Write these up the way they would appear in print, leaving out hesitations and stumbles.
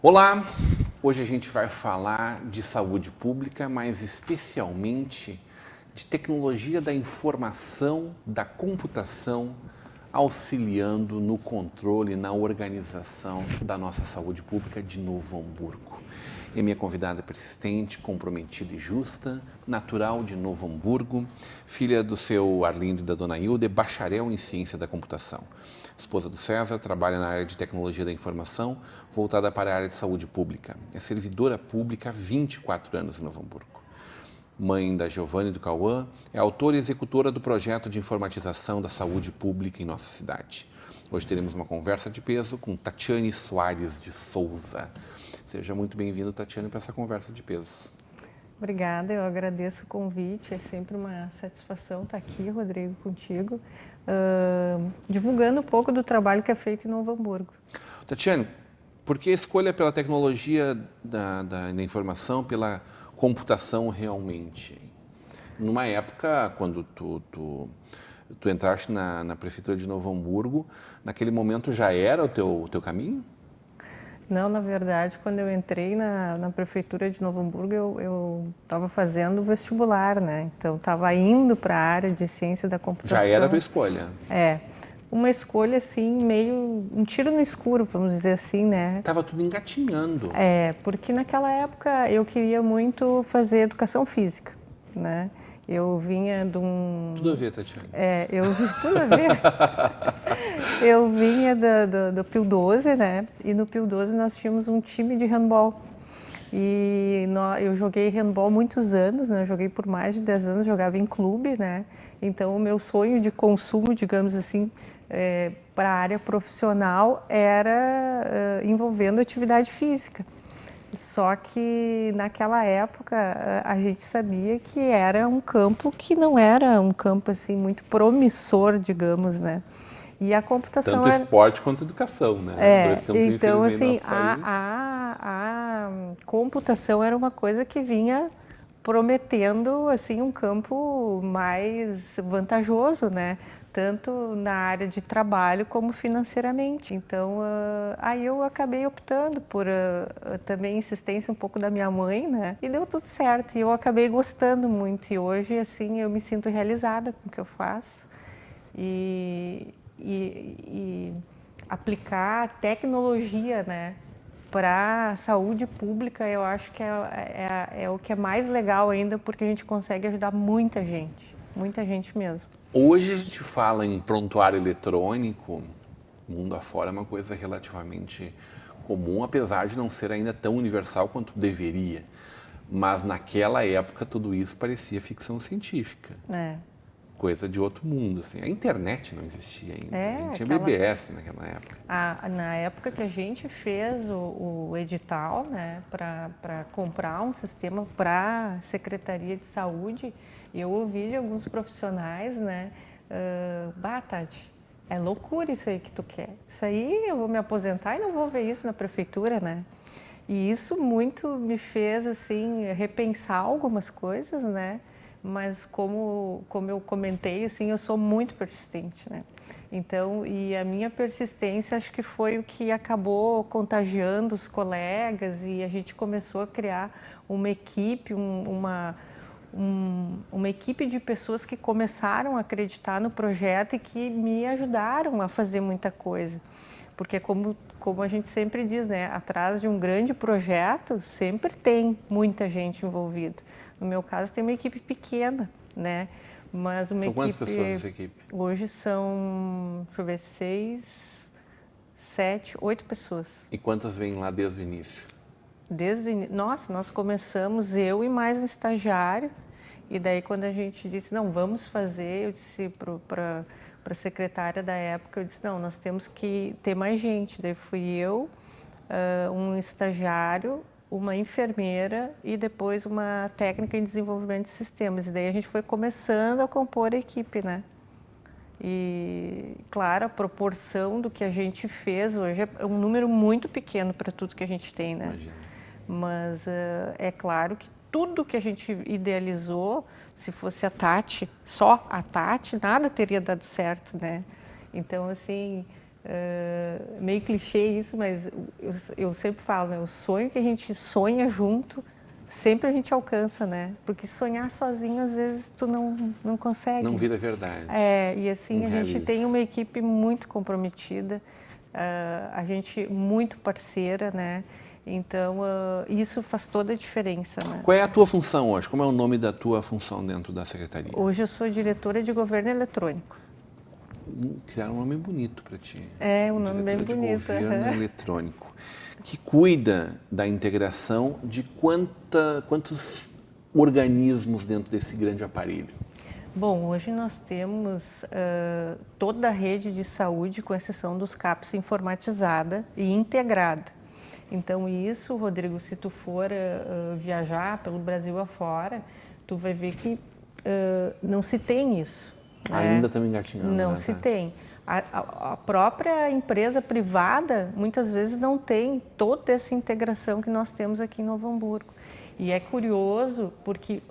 Olá! Hoje a gente vai falar de saúde pública, mas especialmente de tecnologia da informação, da computação, auxiliando no controle, na organização da nossa saúde pública de Novo Hamburgo. E a minha convidada é persistente, comprometida e justa, natural de Novo Hamburgo, filha do seu Arlindo e da dona Hilda, bacharel em ciência da computação. Esposa do César, trabalha na área de tecnologia da informação, voltada para a área de saúde pública. É servidora pública há 24 anos em Novo Hamburgo. Mãe da Giovanna e do Cauã, é autora e executora do projeto de informatização da saúde pública em nossa cidade. Hoje teremos uma conversa de peso com Tatiane Soares de Souza. Seja muito bem-vinda, Tatiane, para essa conversa de peso. Obrigada, eu agradeço o convite, é sempre uma satisfação estar aqui, Rodrigo, contigo, divulgando um pouco do trabalho que é feito em Novo Hamburgo. Tatiane, por que a escolha pela tecnologia da informação, pela computação realmente? Numa época, quando tu entraste na prefeitura de Novo Hamburgo, naquele momento já era o teu caminho? Não, na verdade, quando eu entrei na prefeitura de Novo Hamburgo, eu estava fazendo vestibular, né? Então, estava indo para a área de ciência da computação. Já era a tua escolha? É, uma escolha assim, meio um tiro no escuro, vamos dizer assim, né? Estava tudo engatinhando. É, porque naquela época eu queria muito fazer educação física, né? Eu vinha de um... Tudo a ver, Tatiane. Tudo a ver. Eu vinha do Pio 12, né? E no Pio 12 nós tínhamos um time de handball. E eu joguei handball muitos anos, né? Eu joguei por mais de 10 anos, jogava em clube, né? Então o meu sonho de consumo, digamos assim, para a área profissional era envolvendo atividade física. Só que naquela época a gente sabia que era um campo que não era um campo assim muito promissor, digamos, né? E a computação tanto esporte quanto educação, né? Dois campos então assim no nosso país. a computação era uma coisa que vinha prometendo assim um campo mais vantajoso, né? Tanto na área de trabalho como financeiramente. Então, aí eu acabei optando por também insistência um pouco da minha mãe, né? E deu tudo certo. E eu acabei gostando muito. E hoje, assim, eu me sinto realizada com o que eu faço. E aplicar tecnologia, né? Para a saúde pública, eu acho que é o que é mais legal ainda, porque a gente consegue ajudar muita gente mesmo. Hoje a gente fala em prontuário eletrônico, mundo afora é uma coisa relativamente comum, apesar de não ser ainda tão universal quanto deveria. Mas naquela época tudo isso parecia ficção científica. Coisa de outro mundo, assim. A internet não existia ainda, a gente tinha BBS naquela época. Na época que a gente fez o edital, né, para comprar um sistema para a Secretaria de Saúde, eu ouvi de alguns profissionais, né, Tati, é loucura isso aí que tu quer. Isso aí eu vou me aposentar e não vou ver isso na prefeitura, né? E isso muito me fez, assim, repensar algumas coisas, né? Mas como eu comentei, assim, eu sou muito persistente, né? Então, e a minha persistência acho que foi o que acabou contagiando os colegas e a gente começou a criar uma equipe, uma equipe de pessoas que começaram a acreditar no projeto e que me ajudaram a fazer muita coisa. Porque como a gente sempre diz, né, atrás de um grande projeto sempre tem muita gente envolvida. No meu caso, tem uma equipe pequena, né? Mas uma São quantas equipe, pessoas nessa equipe? Hoje são, deixa eu ver, 6, 7, 8 pessoas. E quantas vêm lá desde o início? Desde o início. Nossa, nós começamos, eu e mais um estagiário. E daí, quando a gente disse, não, vamos fazer, eu disse para a secretária da época, eu disse, não, nós temos que ter mais gente. Daí fui eu, um estagiário uma enfermeira e depois uma técnica em desenvolvimento de sistemas. E daí a gente foi começando a compor a equipe, né? E, claro, a proporção do que a gente fez hoje é um número muito pequeno para tudo que a gente tem, né? Imagina. Mas é claro que tudo que a gente idealizou, se fosse a Tati, só a Tati, nada teria dado certo, né? Então, assim, meio clichê isso, mas eu sempre falo, né? O sonho que a gente sonha junto, sempre a gente alcança, né? Porque sonhar sozinho, às vezes, tu não consegue. Não vira verdade. E assim, a gente tem uma equipe muito comprometida, a gente muito parceira, né? Então, isso faz toda a diferença, né? Qual é a tua função hoje? Como é o nome da tua função dentro da Secretaria? Hoje eu sou diretora de governo eletrônico. Criaram um nome bonito para ti. É, um nome bem Diretora bonito. de governo eletrônico. Que cuida da integração de quantos organismos dentro desse grande aparelho? Bom, hoje nós temos toda a rede de saúde, com exceção dos CAPs, informatizada e integrada. Então isso, Rodrigo, se tu for viajar pelo Brasil afora, tu vai ver que não se tem isso. Ainda estamos engatinhando. Não né, se Tati? tem. A própria empresa privada, muitas vezes, não tem toda essa integração que nós temos aqui em Novo Hamburgo. E é curioso porque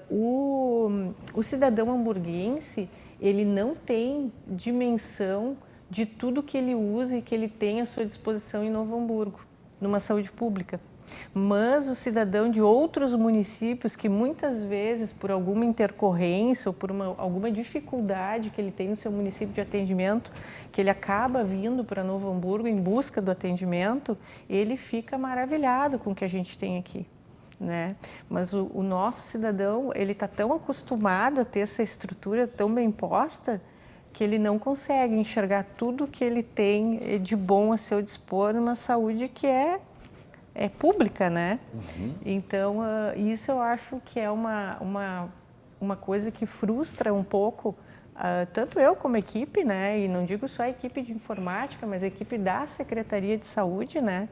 o cidadão hamburguense, ele não tem dimensão de tudo que ele usa e que ele tem à sua disposição em Novo Hamburgo, numa saúde pública. Mas o cidadão de outros municípios que muitas vezes, por alguma intercorrência ou por alguma dificuldade que ele tem no seu município de atendimento, que ele acaba vindo para Novo Hamburgo em busca do atendimento, ele fica maravilhado com o que a gente tem aqui, né? Mas o nosso cidadão, ele está tão acostumado a ter essa estrutura tão bem posta que ele não consegue enxergar tudo que ele tem de bom a seu dispor numa saúde que é pública, né? Uhum. Então, isso eu acho que é uma coisa que frustra um pouco, tanto eu como equipe, né? E não digo só a equipe de informática, mas a equipe da Secretaria de Saúde, né?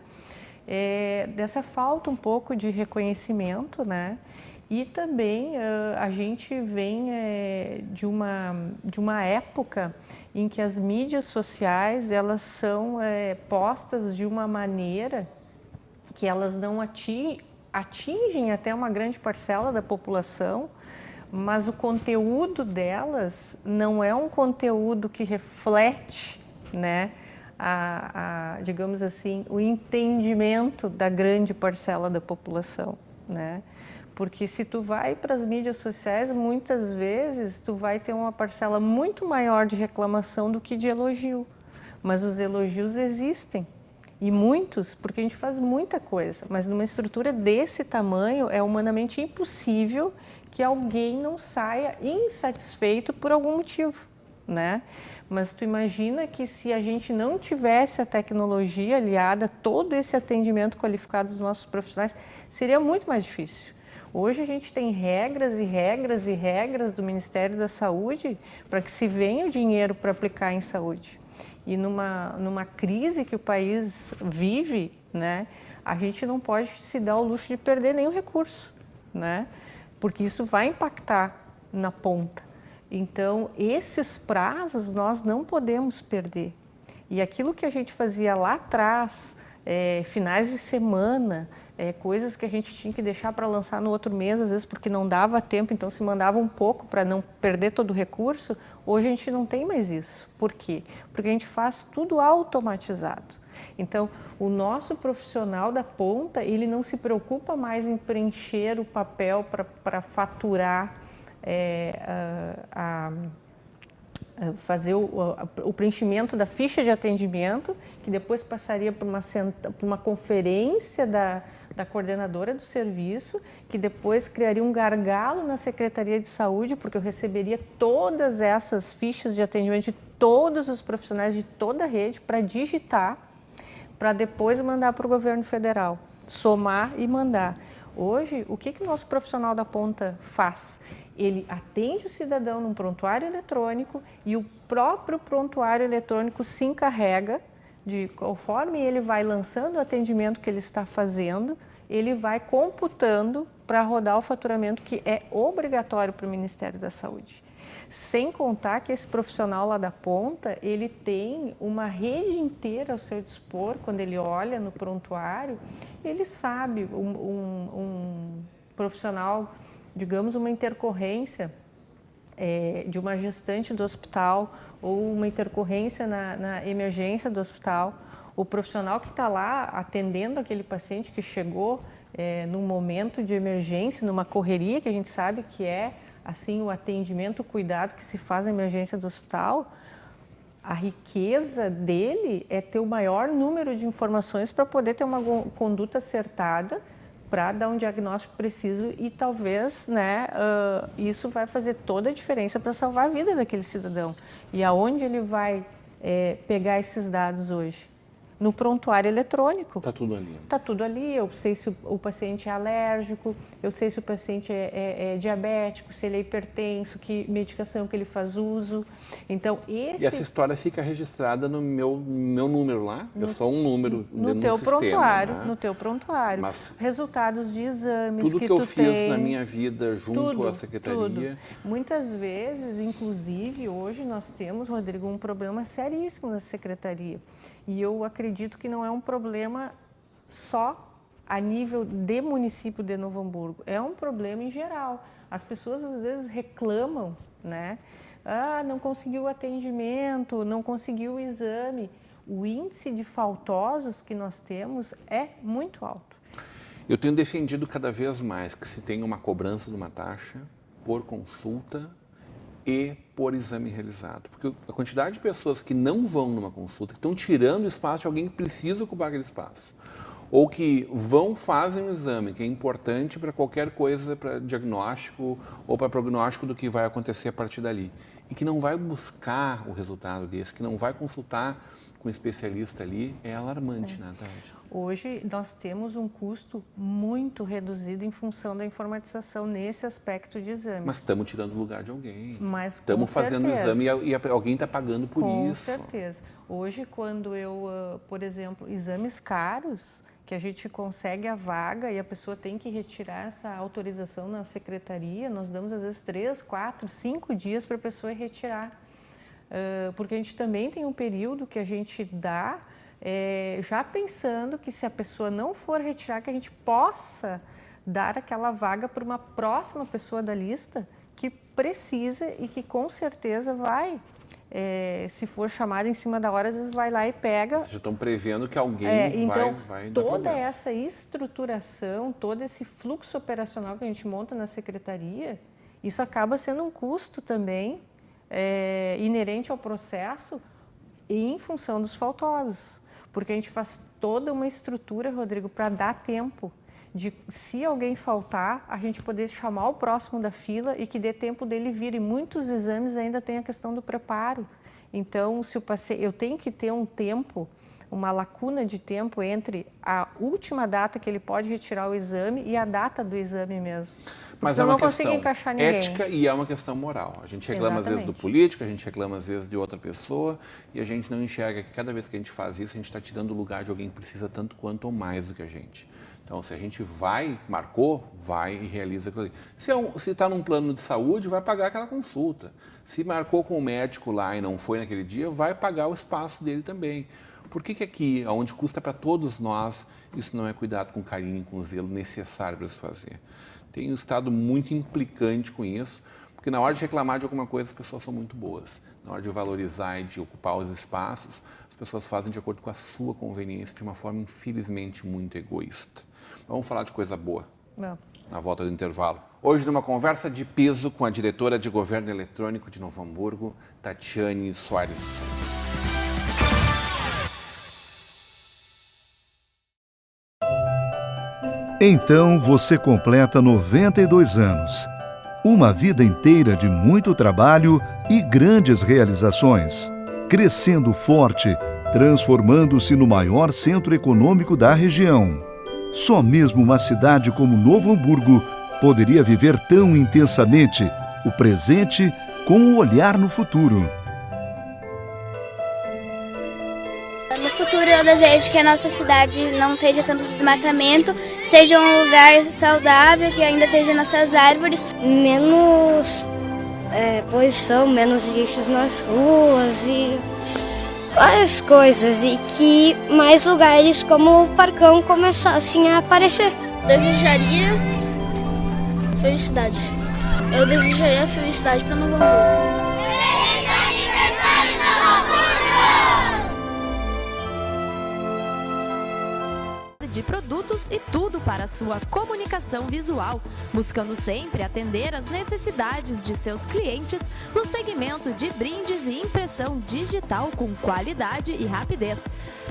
Dessa falta um pouco de reconhecimento, né? E também a gente vem de uma época em que as mídias sociais, elas são postas de uma maneira que elas não atingem até uma grande parcela da população, mas o conteúdo delas não é um conteúdo que reflete, né, digamos assim, o entendimento da grande parcela da população, né? Porque se tu vai para as mídias sociais, muitas vezes tu vai ter uma parcela muito maior de reclamação do que de elogio, mas os elogios existem. E muitos, porque a gente faz muita coisa, mas numa estrutura desse tamanho é humanamente impossível que alguém não saia insatisfeito por algum motivo, né? Mas tu imagina que se a gente não tivesse a tecnologia aliada a todo esse atendimento qualificado dos nossos profissionais, seria muito mais difícil. Hoje a gente tem regras e regras e regras do Ministério da Saúde para que se venha o dinheiro para aplicar em saúde. E numa crise que o país vive, né, a gente não pode se dar o luxo de perder nenhum recurso, né, porque isso vai impactar na ponta. Então, esses prazos nós não podemos perder. E aquilo que a gente fazia lá atrás, finais de semana, coisas que a gente tinha que deixar para lançar no outro mês, às vezes porque não dava tempo, então se mandava um pouco para não perder todo o recurso, hoje a gente não tem mais isso. Por quê? Porque a gente faz tudo automatizado. Então, o nosso profissional da ponta, ele não se preocupa mais em preencher o papel para faturar, fazer o preenchimento da ficha de atendimento, que depois passaria por uma conferência da coordenadora do serviço, que depois criaria um gargalo na Secretaria de Saúde, porque eu receberia todas essas fichas de atendimento de todos os profissionais de toda a rede para digitar, para depois mandar para o governo federal, somar e mandar. Hoje, o que o nosso profissional da ponta faz? Ele atende o cidadão num prontuário eletrônico e o próprio prontuário eletrônico se encarrega de, conforme ele vai lançando o atendimento que ele está fazendo, ele vai computando para rodar o faturamento que é obrigatório para o Ministério da Saúde. Sem contar que esse profissional lá da ponta, ele tem uma rede inteira ao seu dispor. Quando ele olha no prontuário, ele sabe, um profissional, digamos, uma intercorrência de uma gestante do hospital ou uma intercorrência na emergência do hospital, o profissional que está lá atendendo aquele paciente que chegou num momento de emergência, numa correria, que a gente sabe que é assim o atendimento, o cuidado que se faz na emergência do hospital, a riqueza dele é ter o maior número de informações para poder ter uma conduta acertada, para dar um diagnóstico preciso e talvez, né, isso vai fazer toda a diferença para salvar a vida daquele cidadão. E aonde ele vai pegar esses dados hoje? No prontuário eletrônico. Está tudo ali. Está tudo ali. Eu sei se o paciente é alérgico, eu sei se o paciente é diabético, se ele é hipertenso, que medicação que ele faz uso. Então, E essa história fica registrada no meu número lá? Eu sou um número no teu sistema, prontuário, né? no teu prontuário. Mas resultados de exames tudo que eu tu fiz tem, na minha vida junto tudo, à secretaria. Tudo. Muitas vezes, inclusive, hoje nós temos, Rodrigo, um problema seríssimo na secretaria. E eu acredito que não é um problema só a nível de município de Novo Hamburgo, é um problema em geral. As pessoas às vezes reclamam, né? Não conseguiu o atendimento, não conseguiu o exame. O índice de faltosos que nós temos é muito alto. Eu tenho defendido cada vez mais que se tenha uma cobrança de uma taxa por consulta e por exame realizado. Porque a quantidade de pessoas que não vão numa consulta, que estão tirando o espaço de alguém que precisa ocupar aquele espaço, ou que fazem um exame, que é importante para qualquer coisa, para diagnóstico ou para prognóstico do que vai acontecer a partir dali, e que não vai buscar o resultado desse, que não vai consultar com um especialista ali, é alarmante, né, Tati? Hoje nós temos um custo muito reduzido em função da informatização nesse aspecto de exames. Mas estamos tirando o lugar de alguém. Mas estamos fazendo exame e alguém está pagando por com isso. Com certeza. Hoje, quando eu, por exemplo, exames caros, que a gente consegue a vaga e a pessoa tem que retirar essa autorização na secretaria, nós damos às vezes 3, 4, 5 dias para a pessoa ir retirar. Porque a gente também tem um período que a gente dá já pensando que se a pessoa não for retirar, que a gente possa dar aquela vaga para uma próxima pessoa da lista que precisa e que com certeza vai, se for chamada em cima da hora, às vezes vai lá e pega. Vocês já estão prevendo que alguém vai dar toda problema. essa estruturação, todo esse fluxo operacional que a gente monta na secretaria, isso acaba sendo um custo também inerente ao processo e em função dos faltosos. Porque a gente faz toda uma estrutura, Rodrigo, para dar tempo de, se alguém faltar, a gente poder chamar o próximo da fila e que dê tempo dele vir. E muitos exames ainda tem a questão do preparo. Então, se o paciente, eu tenho que ter um tempo, uma lacuna de tempo entre a última data que ele pode retirar o exame e a data do exame mesmo. Mas eu não consigo encaixar ninguém. Ética e é uma questão moral. A gente reclama às vezes do político, a gente reclama às vezes de outra pessoa e a gente não enxerga que cada vez que a gente faz isso, a gente está tirando o lugar de alguém que precisa tanto quanto ou mais do que a gente. Então, se a gente marcou, vai e realiza aquilo ali. Se está num plano de saúde, vai pagar aquela consulta. Se marcou com o médico lá e não foi naquele dia, vai pagar o espaço dele também. Por que aqui, onde custa para todos nós, isso não é cuidado com carinho, com zelo necessário para se fazer? Tenho estado muito implicante com isso, porque na hora de reclamar de alguma coisa, as pessoas são muito boas. Na hora de valorizar e de ocupar os espaços, as pessoas fazem de acordo com a sua conveniência, de uma forma, infelizmente, muito egoísta. Vamos falar de coisa boa. Vamos. Na volta do intervalo. Hoje, numa conversa de peso com a diretora de Governo Eletrônico de Novo Hamburgo, Tatiane Soares de Souza. Então você completa 92 anos. Uma vida inteira de muito trabalho e grandes realizações. Crescendo forte, transformando-se no maior centro econômico da região. Só mesmo uma cidade como Novo Hamburgo poderia viver tão intensamente o presente com um olhar no futuro. No futuro eu desejo que a nossa cidade não esteja tanto desmatamento, seja um lugar saudável, que ainda esteja nossas árvores. Menos poluição, menos lixos nas ruas e várias coisas. E que mais lugares como o Parcão começassem a aparecer. Desejaria felicidade. Eu desejaria felicidade para Novo Hamburgo. De produtos e tudo para sua comunicação visual, buscando sempre atender às necessidades de seus clientes no segmento de brindes e impressão digital com qualidade e rapidez.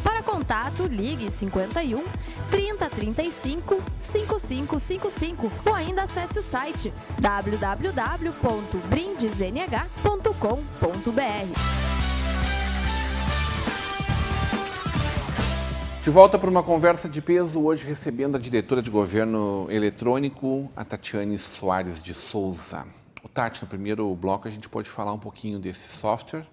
Para contato, ligue 51 30 35 5555 ou ainda acesse o site www.brindesnh.com.br. De volta para uma conversa de peso, hoje recebendo a diretora de governo eletrônico, a Tatiane Soares de Souza. Tati, no primeiro bloco a gente pode falar um pouquinho desse software,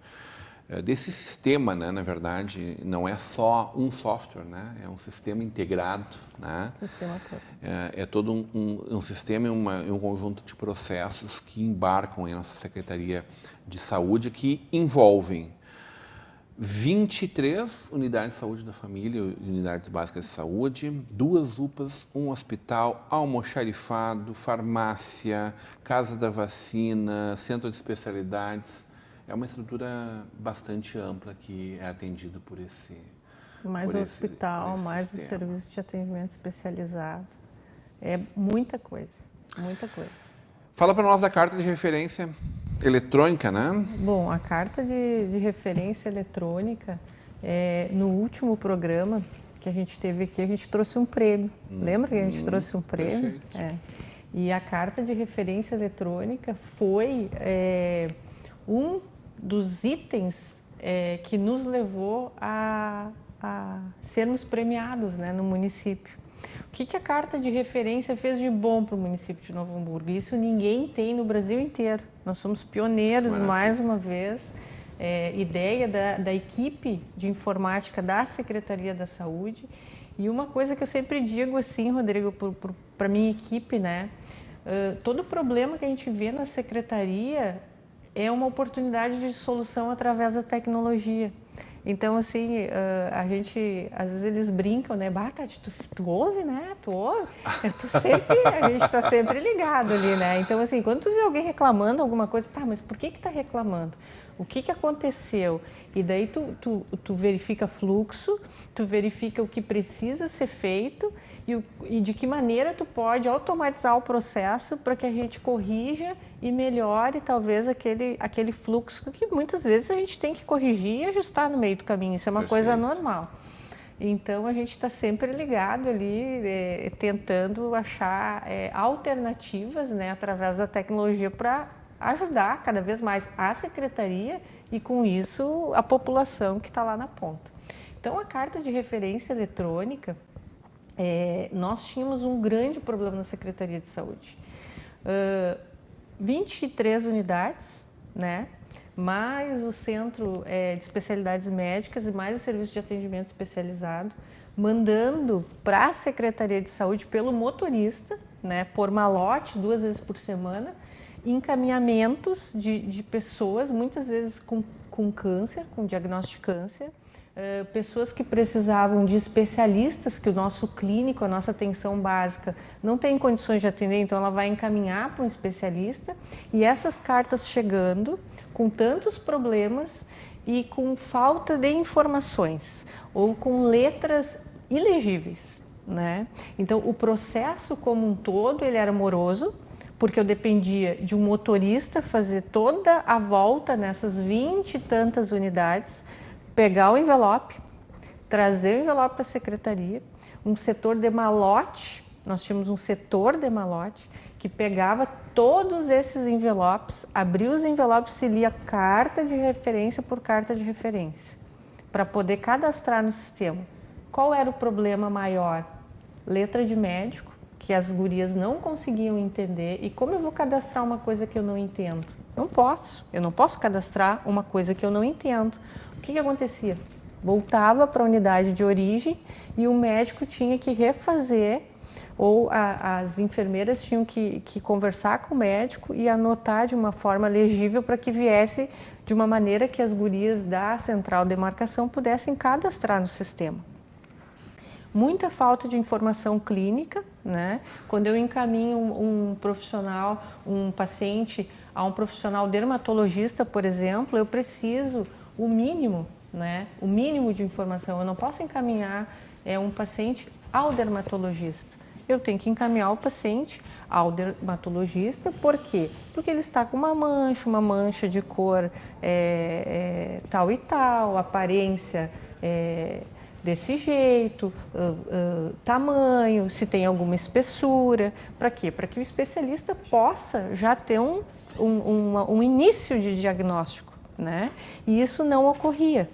desse sistema, né? Na verdade, não é só um software, né? É um sistema integrado, né? Sistema todo. É todo um sistema e um conjunto de processos que embarcam em nossa Secretaria de Saúde, que envolvem 23 unidades de saúde da família, unidades básicas de saúde, 2 UPAs, um hospital, almoxarifado, farmácia, casa da vacina, centro de especialidades. É uma estrutura bastante ampla que é atendido por esse Mais por o esse- hospital, por esse mais o sistema. serviço de atendimento especializado. É muita coisa, muita coisa. Fala para nós da carta de referência eletrônica, né? Bom, a carta de referência eletrônica, no último programa que a gente teve aqui, a gente trouxe um prêmio. Lembra que a gente trouxe um prêmio? perfeito. E a carta de referência eletrônica foi um dos itens que nos levou a sermos premiados, né, no município. O que a carta de referência fez de bom para o município de Novo Hamburgo? Isso ninguém tem no Brasil inteiro. Nós somos pioneiros, mais uma vez. Ideia da equipe de informática da Secretaria da Saúde. E uma coisa que eu sempre digo assim, Rodrigo, para a minha equipe, né? Todo problema que a gente vê na Secretaria é uma oportunidade de solução através da tecnologia. Então, assim, a gente, às vezes eles brincam, né? Tati, tu ouve, né? Tu ouve? A gente está sempre ligado ali, né? Então, assim, quando tu vê alguém reclamando alguma coisa, mas por que tá reclamando? O que aconteceu? E daí tu verifica fluxo, tu verifica o que precisa ser feito e de que maneira tu pode automatizar o processo para que a gente corrija e melhore talvez aquele fluxo que muitas vezes a gente tem que corrigir e ajustar no meio do caminho. Isso é uma coisa normal. Então a gente está sempre ligado ali, tentando achar alternativas, né, através da tecnologia para ajudar cada vez mais a Secretaria e, com isso, a população que está lá na ponta. Então, a carta de referência eletrônica, nós tínhamos um grande problema na Secretaria de Saúde. 23 unidades, né? Mais o Centro de Especialidades Médicas e mais o Serviço de Atendimento Especializado, mandando para a Secretaria de Saúde pelo motorista, né, por malote 2 vezes por semana, encaminhamentos de pessoas, muitas vezes com câncer, com diagnóstico de câncer, pessoas que precisavam de especialistas, que o nosso clínico, a nossa atenção básica, não tem condições de atender, então ela vai encaminhar para um especialista. E essas cartas chegando com tantos problemas e com falta de informações, ou com letras ilegíveis, né? Então, o processo como um todo, ele era moroso, porque eu dependia de um motorista fazer toda a volta nessas 20 e tantas unidades, pegar o envelope, trazer o envelope para a secretaria, um setor de malote, nós tínhamos um setor de malote que pegava todos esses envelopes, abria os envelopes e lia carta de referência por carta de referência, para poder cadastrar no sistema. Qual era o problema maior? Letra de médico, que as gurias não conseguiam entender. E como eu vou cadastrar uma coisa que eu não entendo? Não posso. Eu não posso cadastrar uma coisa que eu não entendo. O que acontecia? voltava para a unidade de origem e o médico tinha que refazer, ou as enfermeiras tinham que conversar com o médico e anotar de uma forma legível para que viesse de uma maneira que as gurias da central de demarcação pudessem cadastrar no sistema. Muita falta de informação clínica, né? Quando eu encaminho um profissional, um paciente a um profissional dermatologista, por exemplo, eu preciso o mínimo, né? O mínimo de informação. Eu não posso encaminhar um paciente ao dermatologista. Eu tenho que encaminhar o paciente ao dermatologista, por quê? Porque ele está com uma mancha de cor tal e tal, aparência desse jeito, tamanho, se tem alguma espessura. Para quê? Para que o especialista possa já ter um início de diagnóstico, né? E isso não ocorria.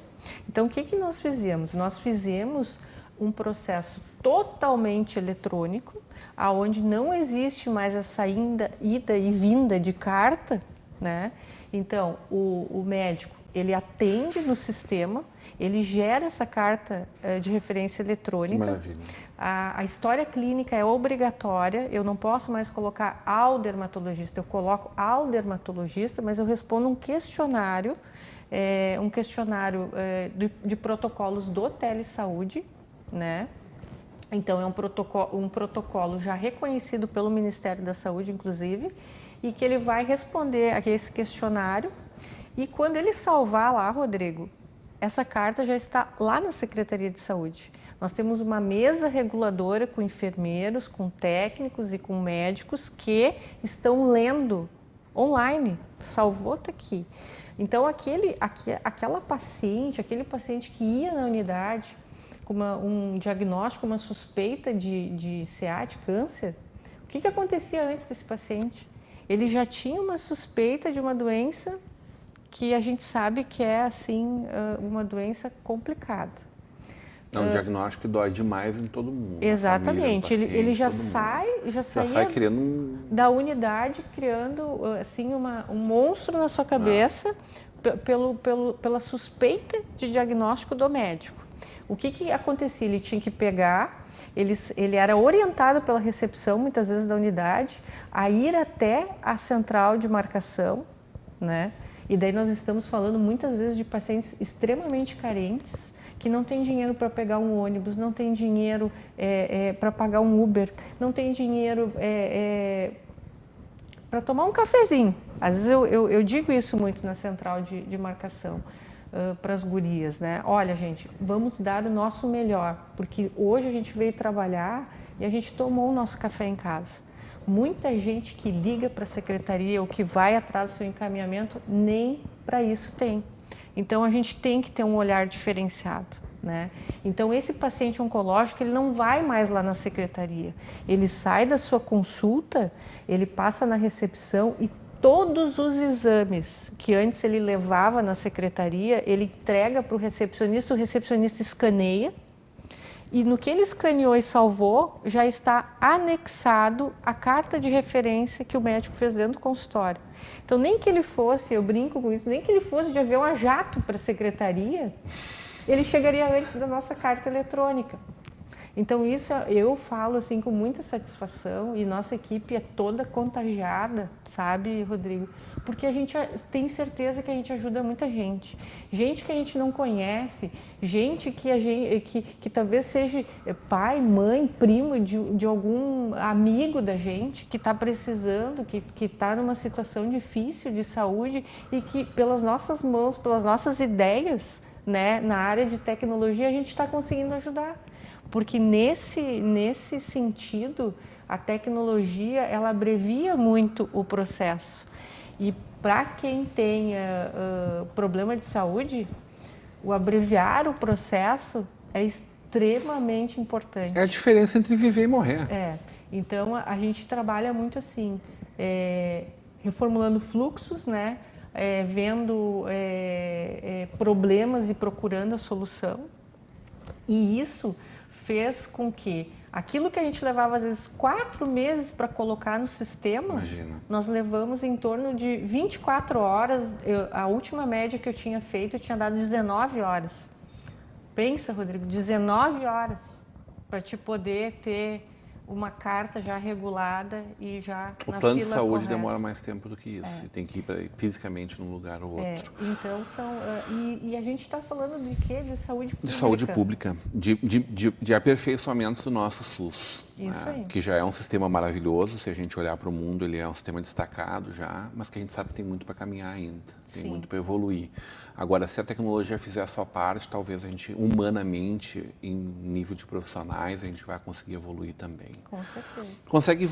Então, o que nós fizemos? Nós fizemos um processo totalmente eletrônico, aonde não existe mais essa ida e vinda de carta, né? Então, o médico, ele atende no sistema, ele gera essa carta de referência eletrônica. Maravilha. A história clínica é obrigatória, eu não posso mais colocar ao dermatologista, eu coloco ao dermatologista, mas eu respondo um questionário de protocolos do Telesaúde, né? Então, é um protocolo já reconhecido pelo Ministério da Saúde, inclusive, e que ele vai responder a esse questionário. E quando ele salvar lá, Rodrigo, essa carta já está lá na Secretaria de Saúde. Nós temos uma mesa reguladora com enfermeiros, com técnicos e com médicos que estão lendo online. Salvou, está aqui. Então, aquela paciente, aquele paciente que ia na unidade com um diagnóstico, uma suspeita de CA, de câncer, o que acontecia antes para esse paciente? Ele já tinha uma suspeita de uma doença que a gente sabe que é, assim, uma doença complicada. É um diagnóstico que dói demais em todo mundo. Exatamente. Família, paciente, ele já sai criando da unidade, criando, assim, um monstro na sua cabeça pela suspeita de diagnóstico do médico. O que acontecia? Ele tinha que pegar, ele era orientado pela recepção, muitas vezes da unidade, a ir até a central de marcação, né? E daí nós estamos falando muitas vezes de pacientes extremamente carentes, que não tem dinheiro para pegar um ônibus, não tem dinheiro para pagar um Uber, não tem dinheiro para tomar um cafezinho. Às vezes eu digo isso muito na central de marcação para as gurias, né? Olha, gente, vamos dar o nosso melhor, porque hoje a gente veio trabalhar e a gente tomou o nosso café em casa. Muita gente que liga para a secretaria ou que vai atrás do seu encaminhamento, nem para isso tem. Então, a gente tem que ter um olhar diferenciado, né? Então, esse paciente oncológico, ele não vai mais lá na secretaria. Ele sai da sua consulta, ele passa na recepção e todos os exames que antes ele levava na secretaria, ele entrega para o recepcionista escaneia, e no que ele escaneou e salvou, já está anexado a carta de referência que o médico fez dentro do consultório. Então, nem que ele fosse, eu brinco com isso, nem que ele fosse de avião a jato para a secretaria, ele chegaria antes da nossa carta eletrônica. Então, isso eu falo assim com muita satisfação, e nossa equipe é toda contagiada, sabe, Rodrigo? Porque a gente tem certeza que a gente ajuda muita gente. Gente que a gente não conhece, gente que talvez seja pai, mãe, primo de algum amigo da gente que está precisando, que está numa situação difícil de saúde e que pelas nossas mãos, pelas nossas ideias, né, na área de tecnologia, a gente está conseguindo ajudar. Porque nesse sentido, a tecnologia, ela abrevia muito o processo. E para quem tenha problema de saúde, o abreviar o processo é extremamente importante. É a diferença entre viver e morrer. Então, a gente trabalha muito assim, reformulando fluxos, né? Vendo problemas e procurando a solução. E isso fez com que aquilo que a gente levava às vezes 4 meses para colocar no sistema, imagina, nós levamos em torno de 24 horas. A última média que eu tinha feito, eu tinha dado 19 horas pensa, Rodrigo, 19 horas para te poder ter uma carta já regulada e já O na plano de fila saúde correta. demora mais tempo do que isso. E tem que ir fisicamente num lugar ou outro. Então e a gente está falando de quê? De saúde pública. De saúde pública, de aperfeiçoamento do nosso SUS. Isso aí. Que já é um sistema maravilhoso, se a gente olhar para o mundo, ele é um sistema destacado já, mas que a gente sabe que tem muito para caminhar ainda, tem Sim. muito para evoluir. Agora, se a tecnologia fizer a sua parte, talvez a gente, humanamente, em nível de profissionais, a gente vai conseguir evoluir também. Com certeza. Consegue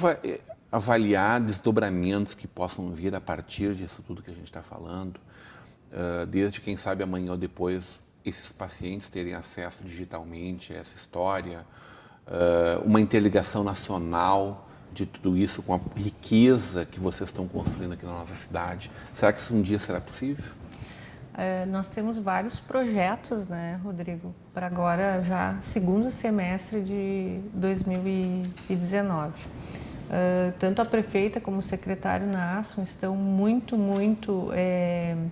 avaliar desdobramentos que possam vir a partir disso tudo que a gente está falando, desde, quem sabe, amanhã ou depois, esses pacientes terem acesso digitalmente a essa história, uma interligação nacional de tudo isso com a riqueza que vocês estão construindo aqui na nossa cidade. Será que isso um dia será possível? Nós temos vários projetos, né, Rodrigo, para agora já segundo semestre de 2019. Tanto a prefeita como o secretário Nasson estão muito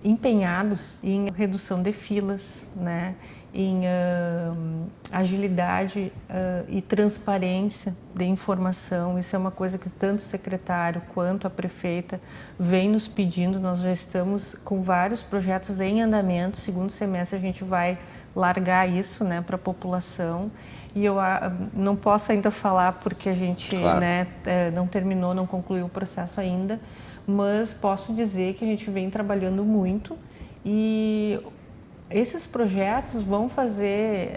empenhados em redução de filas, né, em agilidade e transparência de informação. Isso é uma coisa que tanto o secretário quanto a prefeita vem nos pedindo. Nós já estamos com vários projetos em andamento. Segundo semestre a gente vai largar isso, né, para a população. E eu não posso ainda falar porque a gente, claro, né, não terminou, não concluiu o processo ainda, mas posso dizer que a gente vem trabalhando muito e esses projetos vão fazer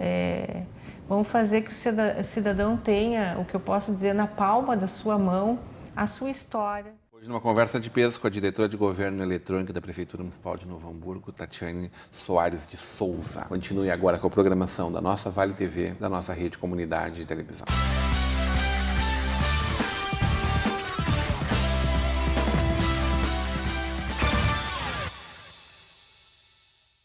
que o cidadão tenha, o que eu posso dizer, na palma da sua mão, a sua história. Hoje, numa conversa de peso com a diretora de Governo Eletrônico da Prefeitura Municipal de Novo Hamburgo, Tatiane Soares de Souza. Continue agora com a programação da nossa Vale TV, da nossa rede Comunidade de televisão.